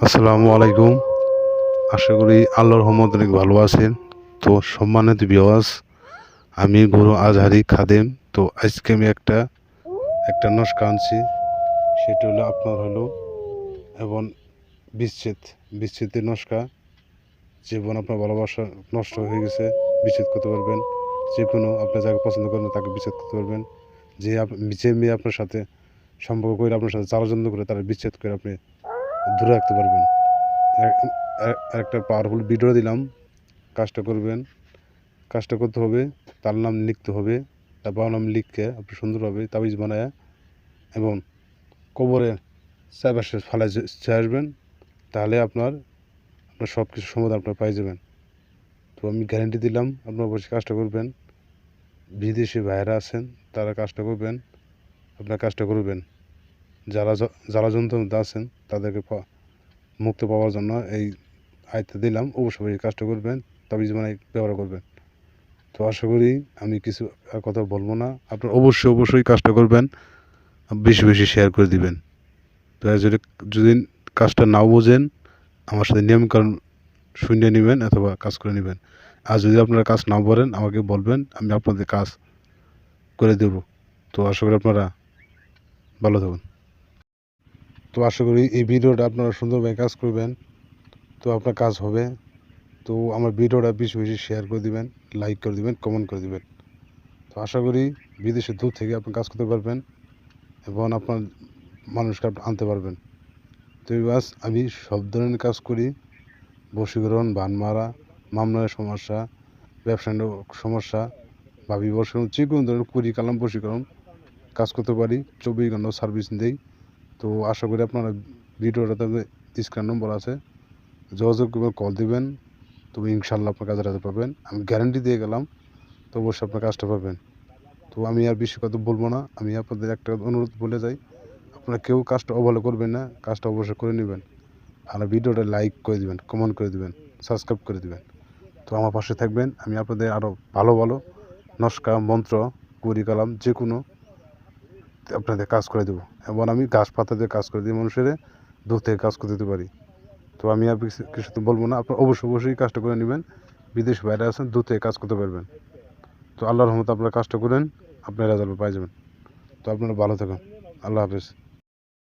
আসসালামু আলাইকুম। আশা করি আল্লাহর রহমতে অনেক ভালো আছেন। তো সম্মানিত ভিউয়ার্স, আমি গুরু আজহারি খাদেম। তো আজকে আমি একটা নস্কা আনছি। সেটা হলো আপনার হলো এবং বিচ্ছেদ বিচ্ছেদের নস্কা। জীবন আপনার ভালোবাসা নষ্ট হয়ে গেছে, বিচ্ছেদ করতে পারবেন। যে কোনো আপনার যাকে পছন্দ করেন তাকে বিচ্ছেদ করতে পারবেন। যে মেয়ে আপনার সাথে সম্পর্ক করে আপনার সাথে চালচন্দ করে তারা বিচ্ছেদ করে আপনি দূরে রাখতে পারবেন। একটা পাওয়ারফুল ভিডিও দিলাম, কাজটা করবেন। কাজটা করতে হবে, তার নাম লিখতে হবে, তার বাবার নাম লিখে আপনি সুন্দরভাবে তাবিজ বানায় এবং কবরে চারপাশে ফালায় আসবেন। তাহলে আপনার আপনার সব কিছু সমাধান আপনার পাই যাবেন। তো আমি গ্যারেন্টি দিলাম, আপনার অবশ্যই কাজটা করবেন। বিদেশি ভাইয়েরা আছেন, তারা কাজটা করবেন, আপনার কাজটা করবেন। যারা যন্ত্রণাতে আছেন তাদেরকে মুক্ত পাওয়ার জন্য এই আয়ত্তে দিলাম। অবশ্যই এই কাজটা করবেন, তাবিজ বানাই ব্যবহার করবেন। তো আশা করি আমি কিছু আর কথা বলবো না। আপনার অবশ্যই কাজটা করবেন, বেশি বেশি শেয়ার করে দিবেন। তো যদি কাজটা নাও বোঝেন, আমার সাথে নিয়মকানুন শুনে নেবেন অথবা কাজ করে নেবেন। আর যদি আপনারা কাজ নাও পারেন আমাকে বলবেন, আমি আপনাদের কাজ করে দেব। তো আশা করি আপনারা ভালো থাকুন। তো আশা করি এই ভিডিওটা আপনারা সুন্দরভাবে কাজ করবেন, তো আপনার কাজ হবে। তো আমার ভিডিওটা বেশি বেশি শেয়ার করে দিবেন, লাইক করে দিবেন, কমেন্ট করে দিবেন। তো আশা করি বিদেশে দূর থেকে আপনি কাজ করতে পারবেন এবং আপনার মানুষকে আপনি আনতে পারবেন। তো বাস আমি সব ধরনের কাজ করি, বশীকরণ, বান মারা, মামলার সমস্যা, ব্যবসায়িক সমস্যা, ভাবি বশীকরণ, যে কোনো ধরনের কুড়ি কালাম বশীকরণ কাজ করতে পারি। 24 ঘন্টা সার্ভিস দেই। তো আশা করি আপনারা ভিডিওটাতে স্ক্রিন নম্বর আছে, যোগাযোগ করবেন, কল দিবেন। তবে ইনশাল্লাহ আপনার কাজের হাতে পাবেন, আমি গ্যারান্টি দিয়ে গেলাম। তো অবশ্যই আপনার কাজটা পাবেন। তো আমি আর বেশি কথা বলবো না, আমি আপনাদের একটা অনুরোধ বলে যাই, আপনারা কেউ কাজটা অবহেলা করবেন না, কাজটা অবশ্যই করে নেবেন। আর ভিডিওটা লাইক করে দিবেন, কমেন্ট করে দিবেন, সাবস্ক্রাইব করে দিবেন। তো আমার পাশে থাকবেন, আমি আপনাদের আরও ভালো ভালো নস্কা, মন্ত্র, কুড়ি কালাম যে কোনো আপনাদের কাজ করে দেবো। এবং আমি গাছ পাতা দিয়ে কাজ করে দিই, মানুষের দূর থেকে কাজ করে দিতে পারি। তো আমি আর কিছু তো বলবো না, আপনার অবশ্যই কাজটা করে নেবেন। বিদেশ বাইরে আছেন, দূর থেকে কাজ করতে পারবেন। তো আল্লাহর রহমতে আপনারা কাজটা করেন, আপনারা রেজাল্ট পাই যাবেন। তো আপনারা ভালো থাকুন। আল্লাহ হাফেজ।